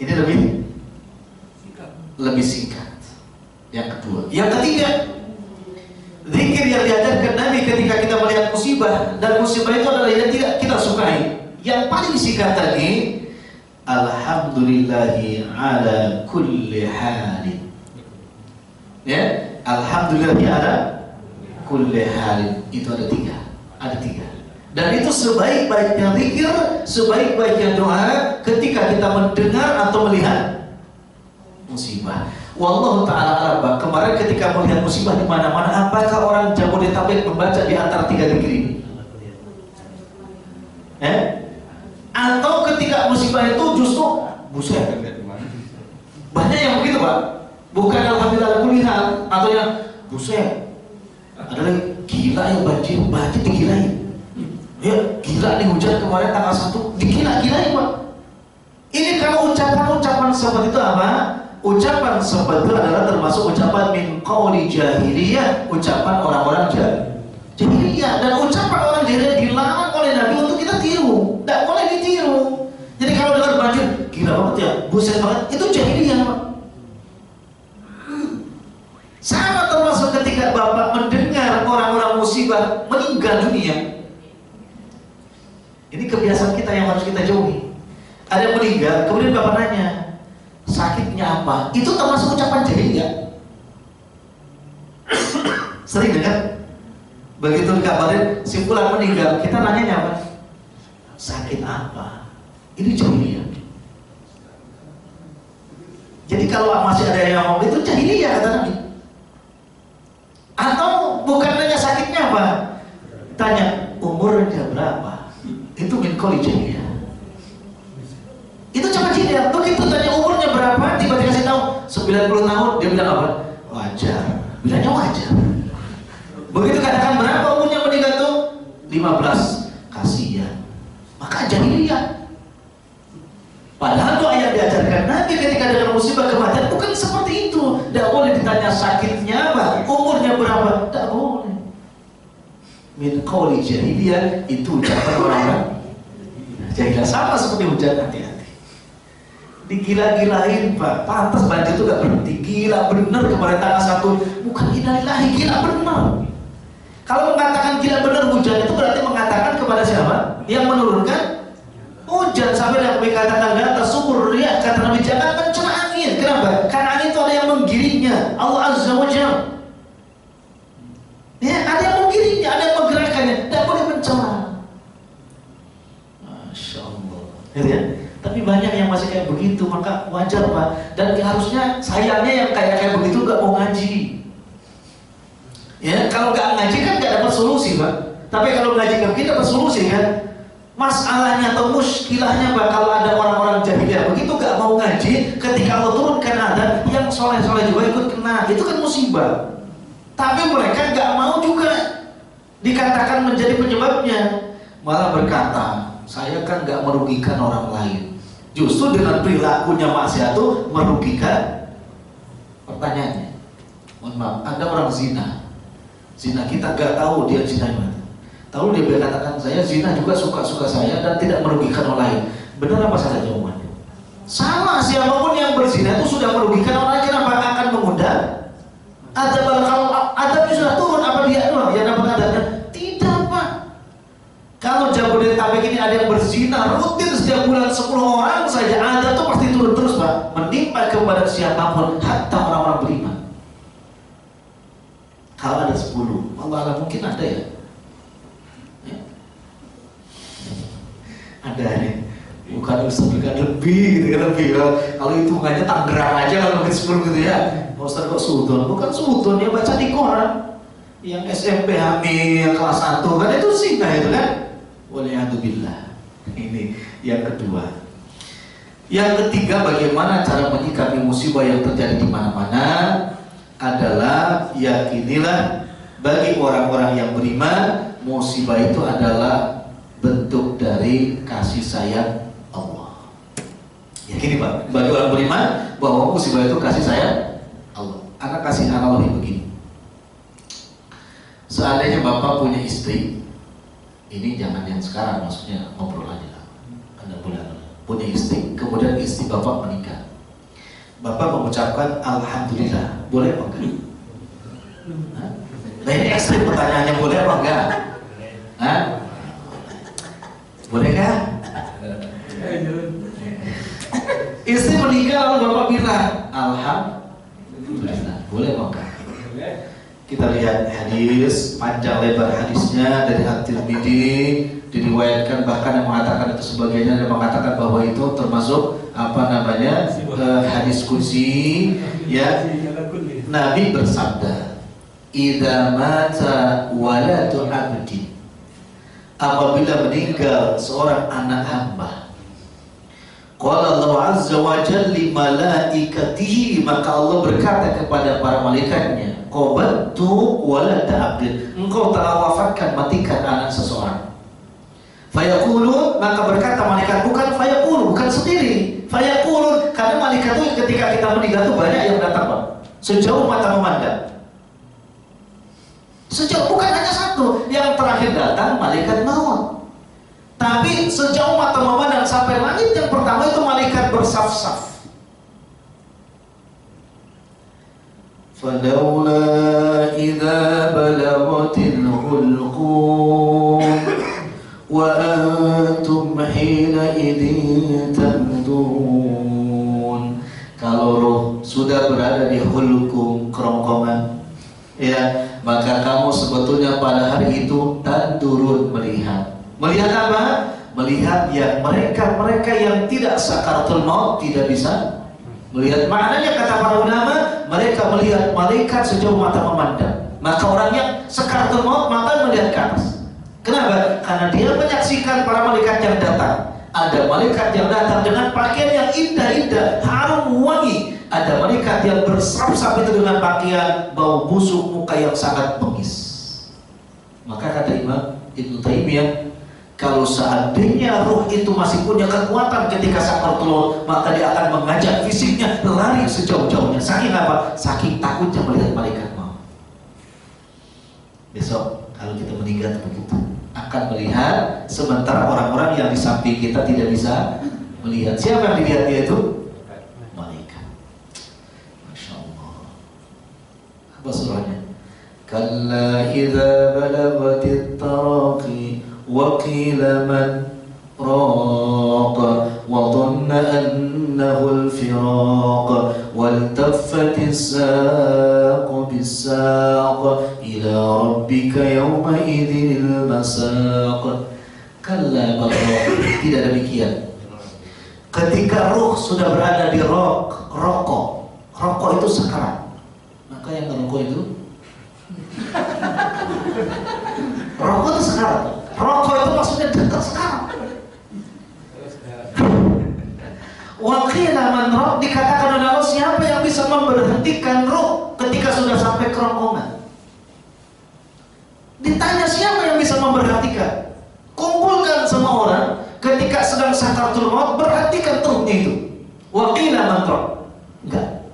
Ini lebih singkat. Yang kedua, yang ketiga, zikir yang diajarkan Nabi ketika kita melihat musibah, dan musibah itu adalah yang tidak kita sukai. Yang paling singkat tadi, alhamdulillahi ala kulli halin. Ya, alhamdulillahi ala kulli halin. Itu ada tiga. Dan itu sebaik-baiknya zikir, sebaik-baiknya doa ketika kita mendengar atau melihat musibah. Wallahu ta'ala alam. Kemarin ketika melihat musibah di mana-mana, apakah orang Jabodetabek membaca di antara tiga zikir ini? Atau ketika musibah itu justru buset? Banyak yang begitu, Pak. Bukan alhamdulillah kuliah atau yang buset. Ada lagi gila ya banjir digilain. Ya gila nih hujan kemarin tanggal 1 digila-gilain, Pak. Ini kalau ucapan seperti itu apa? Ucapan seperti itu adalah termasuk ucapan min qauli jahiliyah, ucapan orang-orang jahiliyah. Dan ucapan orang jahiliyah dilarang oleh Nabi untuk kita tiru, tidak boleh ditiru. Jadi kalau dengar banjir, gila banget ya, buset banget, itu jahiliyah, Pak. Sama termasuk ketika Bapak mendengar orang-orang musibah meninggal dunia. Ini kebiasaan kita yang harus kita jauhi. Ada yang meninggal, kemudian Bapak nanya, sakitnya apa? Itu termasuk ucapan jahiliyah. Sering dengar? Begitu dikabarin si fulan meninggal, kita nanya apa? Sakit apa? Ini jahiliyah. Jadi kalau masih ada yang ngomong itu jahiliyah kata Nabi. Atau bukan nanya sakitnya apa? Tanya umurnya berapa? Itu min qauli jahiliyah. Itu cuma jahiliyah. Begitu tanya umurnya berapa, tiba-tiba kasih tahu 90 tahun, dia bilang apa? Wajar. Bilangnya wajar. Begitu katakan berapa umurnya meninggal tuh? 15. Kasihan. Maka jahiliyah. Padahal doa yang diajarkan Nabi ketika dengan musibah kematian bukan seperti itu. Tidak boleh ditanya sakitnya apa, umurnya berapa. Tidak boleh. Min qauli jahiliyah, itu ucapan orang-orang jahiliyah. Sama seperti hujan, hati-hati. Digila-gilain, Pak. Pantas banjir itu gak berhenti. Gila bener kemarin tanggal 1. Bukan innalillahi, gila bener. Kalau mengatakan gila bener hujan itu berarti mengatakan kepada siapa? Yang menurunkan hujan. Sampai yang dikatakan gata subur ya, kata Nabi jangan mencela angin. Kenapa? Karena angin itu ada yang menggiringnya. Allah Azza wa Jalla. Ya, ada yang menggiringnya, ada yang menggerakkannya. Tidak boleh mencela. Masya Allah. Ya? Tapi banyak yang masih kayak begitu, maka wajar, Pak. Dan harusnya sayangnya yang kayak begitu gak mau ngaji. Ya, kalau gak ngaji kan gak dapat solusi, Pak. Tapi kalau ngaji gak dapat solusi kan. Masalahnya atau muskilahnya, Pak, kalau ada orang-orang jahiliyah begitu gak mau ngaji, ketika Allah turunkan azab, yang soleh-soleh juga ikut kena. Itu kan musibah. Tapi mereka gak mau juga dikatakan menjadi penyebabnya. Malah berkata, saya kan gak merugikan orang lain. Justru dengan perilakunya maksiat itu merugikan. Pertanyaannya, mohon maaf, ada orang zina. Zina kita gak tahu dia zina mana. Tahu dia berkatakan saya zina juga suka-suka saya dan tidak merugikan orang lain. Benar apa salah jawabannya? Salah, siapapun yang berzina itu sudah merugikan orang lain. Kenapa akan mengundang? Kalau adabnya sudah turun, apa dia doang yang dapat adabnya? Tidak, Pak. Kalau Jabodetabek ini ada yang berzina rutin setiap bulan 10 orang saja, adab itu pasti turun terus, Pak. Menimpa kepada siapapun, hatta orang-orang beriman. Kalau ada 10, Allah mungkin ada ya. Ada nih. Bukan Ustaz berikan lebih gitu kan, lebih. Kalau hitungannya Tangerang aja kalau mungkin 10 gitu ya. Ustaz kok sudon? Bukan sudon, dia baca di koran. Yang SMP hamil kelas 1 kan itu zina itu kan. Waliyahdubillah. Ini yang kedua. Yang ketiga, bagaimana cara menyikapi musibah yang terjadi di mana-mana adalah yakinilah bagi orang-orang yang beriman musibah itu adalah bentuk dari kasih sayang Allah. Ya gini Pak, bagi orang beriman bahwa musibah itu kasih sayang Allah. Anak kasih analogi begini. Seandainya Bapak punya istri, ini jangan yang sekarang, maksudnya ngobrol aja lah. Anda punya istri, kemudian istri Bapak menikah. Bapak mengucapkan Alhamdulillah, boleh apa enggak? Nah ini ekstrim pertanyaannya, boleh apa enggak? Hah? Boleh kan? Istri meninggal lalu Bapak bilang Alhamdulillah, boleh apa enggak? Kita lihat hadis, panjang lebar hadisnya dari At-Tirmidzi, diriwayatkan bahkan yang mengatakan itu sebagainya, yang mengatakan bahwa itu termasuk hadis qudsi, ya. Nabi bersabda, "Idza mata waladu 'abdi," apabila meninggal seorang anak hamba, qala Allah azza wa jalla li malaikatihi, maka Allah berkata kepada para malaikatnya, qabattu walad 'abdi, engkau telah wafatkan, matikan anak seseorang. Fayaqulun, maka berkata malaikat, bukan fayaqulun, bukan sendiri, fayaqulun, karena malaikat itu ketika kita meninggal itu banyak yang datang Pak, sejauh mata memandang. Sejauh, bukan hanya satu, yang terakhir datang malaikat maut. Tapi sejauh mata memandang sampai langit yang pertama itu malaikat bersaf-saf. Falaula idza balaghatil hulqum wa antum hina idzin tamdun. Kalau roh sudah berada di hulqum, kerongkongan, ya, maka kamu sebetulnya pada hari itu tandurun, melihat. Melihat apa? Melihat yang mereka yang tidak sakaratul maut tidak bisa melihat. Maknanya kata para ulama, mereka melihat malaikat sejauh mata memandang. Maka orang yang sakaratul maut maka melihat ke atas. Kenapa? Karena dia menyaksikan para malaikat yang datang. Ada malaikat yang datang dengan pakaian yang indah-indah, harum wangi. Ada malaikat yang bersaf-saf itu dengan pakaian bau busuk, muka yang sangat bengis. Maka kata Imam Ibnu Taimiyah, kalau seandainya ruh itu masih punya kekuatan ketika sakaratul maut, maka dia akan mengajak fisiknya lari sejauh-jauhnya. Saking apa? Saking takutnya melihat malaikat maut. Besok kalau kita meninggal begitu, akan melihat, sementara orang-orang yang di samping kita tidak bisa melihat. Siapa yang dilihat dia itu? Malaikat. Masya Allah. Apa surahnya? Kalla idza balagatit taraqi wa qila man raq wa dhanna annahu al-firaq waltaffatis saqu bis-saq ila rabbika yawma idzil masaq. Kalla balagh, tidak demikian. Ketika ruh sudah berada di rokok itu sekarat. Maka yang ngerokok itu rokok itu sekarat. Rokok itu maksudnya dekat sekarang. Wakila man roh, dikatakan oleh Allah, siapa yang bisa memberhentikan roh ketika sudah sampai kerongkongan? Ditanya siapa yang bisa memberhentikan? Kumpulkan semua orang ketika sedang sakaratul maut, berhentikan rohnya itu. Wakila man roh, enggak.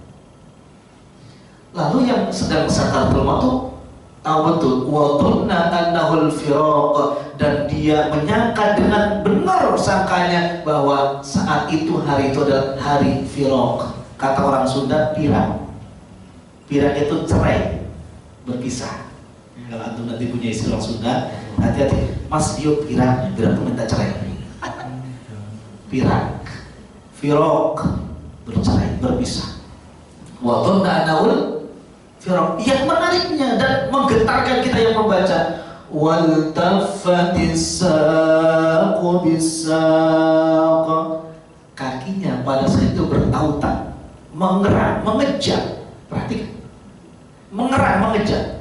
Lalu yang sedang sakaratul maut itu tahu betul, wa dhanna annahul firaq, dan dia menyangka dengan benar sangkanya bahwa saat itu hari itu adalah hari firaq. Kata orang Sunda, pirang. Pirang itu cerai, berpisah. Kalau antum nanti punya istri orang Sunda, hati-hati, Mas yuk pirang itu minta cerai. Pirang, firaq, bercerai, berpisah. Wa dhanna annahul firaq. Yang menariknya dan menggetarkan kita yang membaca, wal taffatis saqu bis-saq, kakinya pada saat itu bertautan, mengerang, mengejar. Perhatikan, mengerang, mengejar.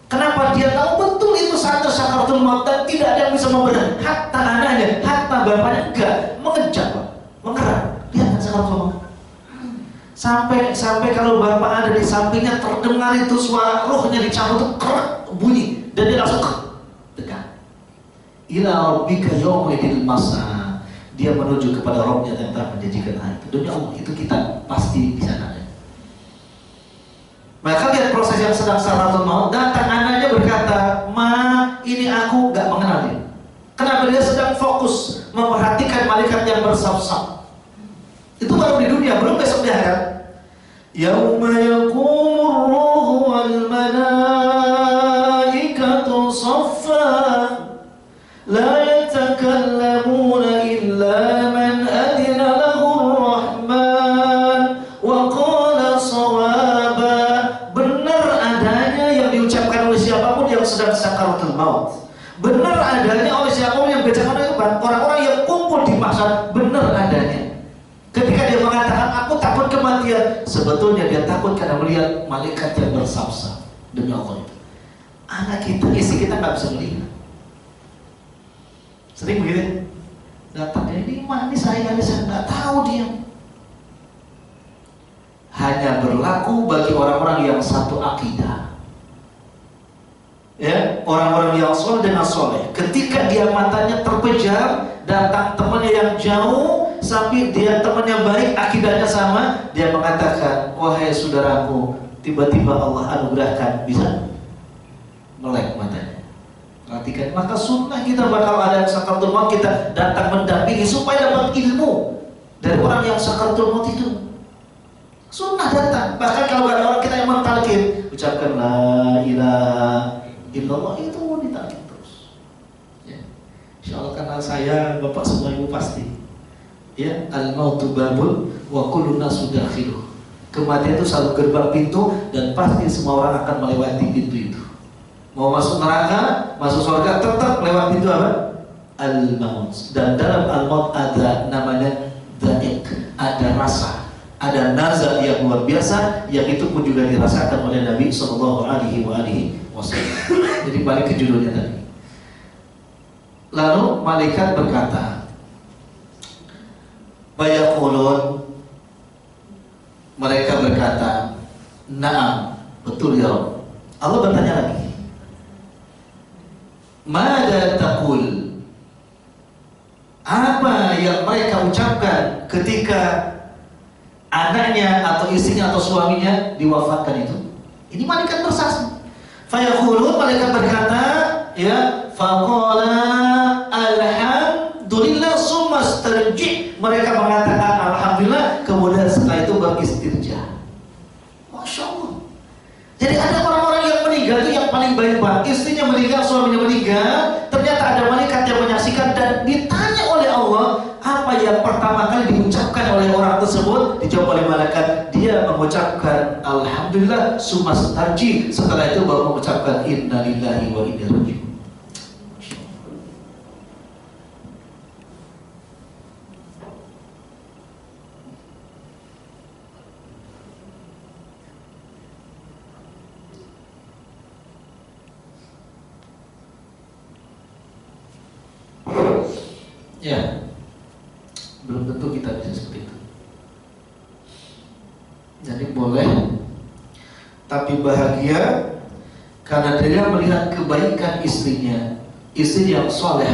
Kenapa? Dia tahu betul itu saat sakaratul maut dan tidak ada yang bisa memberi. Hatta anaknya, hatta bapaknya enggak, mengejar, mengerang. Lihat kan sakaratul maut. Sampai kalau bapak ada di sampingnya terdengar itu suara rohnya dicabut, kerak bunyi, dan dia langsung dekat. ila rabbika yawmaidil masa. Dia menuju kepada Rabbnya yang telah menjanjikan hari itu. Demi Allah, itu kita pasti di sana. Maka lihat proses yang sedang Sakratul Maut. Datang anaknya berkata, "Ma, ini aku gak mengenal dia." Kenapa? Dia sedang fokus memperhatikan malaikat yang bersaf-saf. Itu baru di dunia, belum besok di akhirat. Yauma yaqumur ruhu wal malaikatu saffa la yatakallamuna illa man adina lahu ar-rahman wa qala shawaba. Benar adanya yang diucapkan oleh siapapun yang sedang sakaratul maut. Benar adanya oleh siapapun yang bicara orang-orang yang kumpul di mahsyar. Benar adanya. Ketika dia mengatakan aku takut kematian, sebetulnya dia takut karena melihat malaikat yang bersaf-saf. Demi Allah itu. Anak kita, istri kita nggak bisa melihat. Sering begitu. Datang ini manis saya nggak tahu dia. Hanya berlaku bagi orang-orang yang satu akidah. Ya, orang-orang yang soleh dengan soleh. Ketika dia matanya terpejam, datang temannya yang jauh, sampai dia temannya baik, akidahnya sama, dia mengatakan, wahai saudaraku, tiba-tiba Allah anugerahkan bisa melek matanya. Perhatikan, maka sunnah kita bakal ada sakaratul maut, kita datang mendampingi supaya dapat ilmu dari orang yang sakaratul maut itu. Sunnah datang, bahkan kalau ada orang kita yang mentalkin, ucapkan la ilaha illallah, itu ditalkin terus. Ya. Insya Allah karena saya, bapak semua ibu pasti. Ya, al-mautu babul wa kullu nasu dakhiluh. Kematian itu selalu gerbang pintu dan pasti semua orang akan melewati pintu itu. Mau masuk neraka, masuk surga, tetap lewat pintu apa? Al-maut. Dan dalam al-maut ada namanya dhaik, ada rasa, ada nazar yang luar biasa, yang itu pun juga dirasakan oleh Nabi Sallallahu Alaihi Wasallam. Jadi balik ke judulnya tadi. Lalu malaikat berkata, bayaqulun, mereka berkata, na'am, betul ya Rabb. Allah bertanya lagi, mada taqul, apa yang mereka ucapkan ketika anaknya atau istrinya atau suaminya diwafatkan itu? Ini malaikat bersaksi. Fayaqulun, malaikat berkata, ya, faqala alhamdulillah summa istarji'. Mereka mengatakan alhamdulillah, kemudian setelah itu beristirja. Masya Allah. Jadi ada orang-orang yang meninggal itu yang paling baik banget. Istrinya meninggal, suaminya meninggal, ternyata ada malaikat yang menyaksikan dan ditanya oleh Allah apa yang pertama kali diucapkan oleh orang tersebut. Dijawab oleh malaikat, dia mengucapkan alhamdulillah summa istarji'. Setelah itu baru mengucapkan inna lillahi wa inna ilaihi raji'un. Ya, belum tentu kita bisa seperti itu. Jadi boleh, tapi bahagia karena dia melihat kebaikan istrinya, istri yang soleh,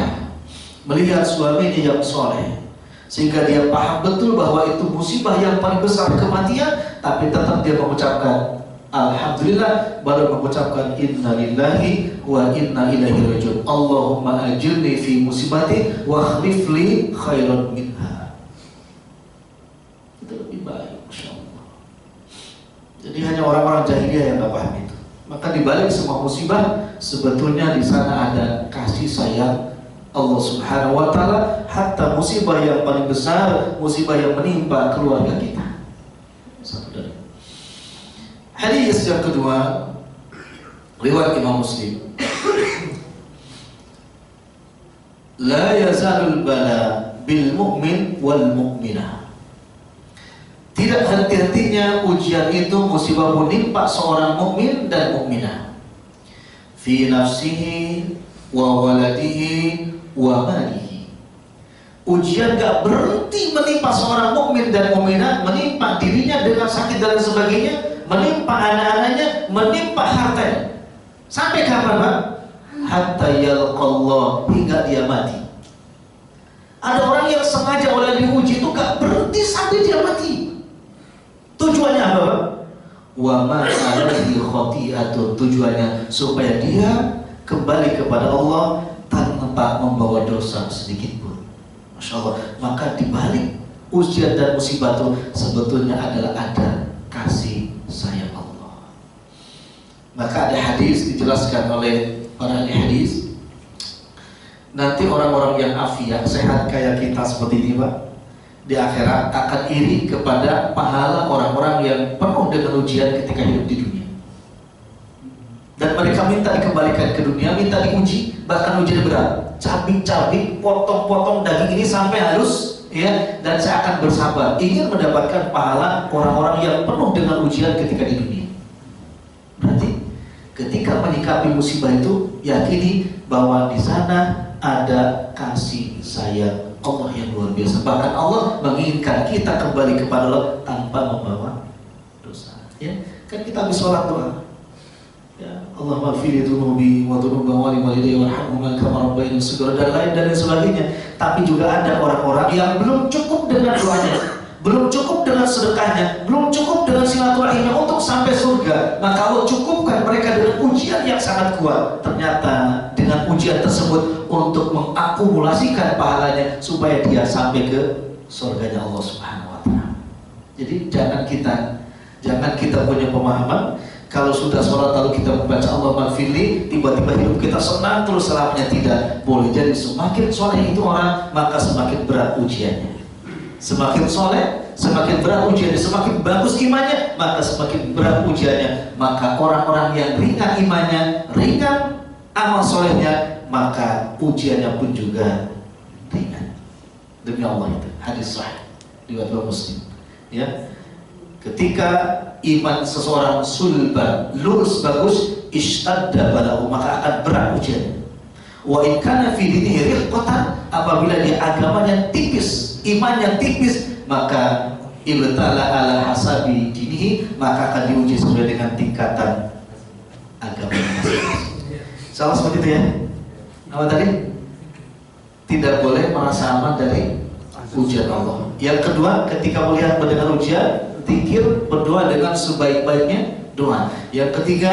melihat suaminya yang soleh, sehingga dia paham betul bahwa itu musibah yang paling besar, kematian, tapi tetap dia mengucapkan alhamdulillah, baru mengucapkan inna lillahi wa inna ilaihi raji'un. Allahumma ajirni fi musibati wa akhlif li khairan minha. Itu lebih baik, insyaallah. Jadi hanya orang-orang jahiliyah yang enggak paham itu. Maka di balik semua musibah, sebetulnya di sana ada kasih sayang Allah Subhanahu wa taala, hatta musibah yang paling besar, musibah yang menimpa keluarga kita. Satu dari hadis yang kedua, riwayat Imam Muslim. La yazalul bala bil mu'min wal mu'minah. Tidak henti-hentinya ujian itu, musibah menimpa seorang mukmin dan mukminah. Fi nafsihi wa waladihi wa malihi. Ujian gak berhenti menimpa seorang mukmin dan mukminah, menimpa dirinya dengan sakit dan sebagainya, menimpa anak-anaknya, menimpa hartanya. Sampai kapan, Pak? hatta yalqallah, hingga dia mati. Ada orang yang sengaja oleh diuji itu gak berhenti sampai dia mati. Tujuannya apa? Wa ma alaihi khati'atun, tujuannya supaya dia kembali kepada Allah tanpa membawa dosa sedikit pun. Masya Allah. Maka dibalik ujian dan musibah itu sebetulnya adalah ada kasih sayang Allah. Maka ada hadis dijelaskan oleh para ahli hadis, nanti orang-orang yang afiah, sehat kayak kita seperti ini Pak, di akhirat akan iri kepada pahala orang-orang yang penuh dengan ujian ketika hidup di dunia. Dan mereka minta dikembalikan ke dunia, minta diuji, bahkan ujian berat, cabik-cabik, potong-potong daging ini sampai halus, ya, dan saya akan bersabar, ingin mendapatkan pahala orang-orang yang penuh dengan ujian ketika di dunia. Berarti ketika menyikapi musibah itu, yakini bahwa di sana ada kasih sayang Allah yang luar biasa. Bahkan Allah menginginkan kita kembali kepada Allah tanpa membawa dosa. Ya, kan kita habis sholat doa. Ya, Allah maghfir dzunubi wa dzunuba walidayya warhamhuma kama rabbayani shaghira, dan lain dan sebagainya. Tapi juga ada orang-orang yang belum cukup dengan doanya, belum cukup dengan sedekahnya, belum cukup dengan silaturahimnya untuk sampai surga. Maka Allah cukupkan mereka dengan ujian yang sangat kuat. Ternyata dengan ujian tersebut untuk mengakumulasikan pahalanya supaya dia sampai ke surganya Allah Subhanahu wa taala. Jadi jangan kita punya pemahaman kalau sudah sholat lalu kita membaca Allah maghfirli, tiba-tiba hidup kita senang terus selamanya. Tidak boleh. Jadi semakin soleh itu orang, maka semakin berat ujiannya. Semakin soleh, semakin berat ujiannya. Semakin bagus imannya, maka semakin berat ujiannya. Maka orang-orang yang ringan imannya, ringan amal solehnya, maka ujiannya pun juga ringan. Demi Allah itu hadis sahih riwayat Muslim. Ya, ketika iman seseorang sulban, lurus bagus, ishtadda balahu, maka akan berat ujiannya. Wa in kana fi dinihi riqqatan, apabila dia agamanya tipis, iman yang tipis, maka ibtala ala hasabi dinihi, maka akan diuji sesuai dengan tingkatan agamanya masing-masing. Salah seperti itu ya. Apa tadi? Tidak boleh merasa aman dari ujian Allah. Yang kedua, ketika melihat mendengar ujian, zikir, berdoa dengan sebaik-baiknya doa. Yang ketiga,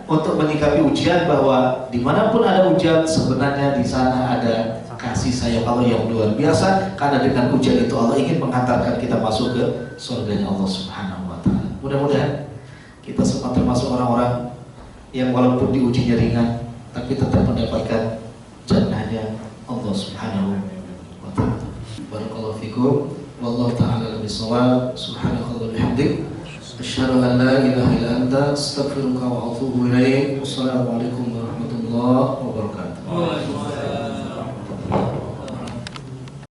untuk menyikapi ujian bahwa dimanapun ada ujian, sebenarnya di sana ada kasih sayang Allah yang luar biasa. Karena dengan ujian itu Allah ingin mengantarkan kita masuk ke surganya Allah Subhanahu wa taala. Mudah-mudahan kita semua termasuk orang-orang yang walaupun diujinya ringan, tapi tetap mendapatkan jannahnya Allah Subhanahu wa taala. Barakallahu fikum. Wallahu ta'ala bisawab. Subhanallahi bihamdik, asyhadu an la ilaha illa anta, astaghfiruka wa atubu ilaik. Wassalamualaikum warahmatullahi wabarakatuh.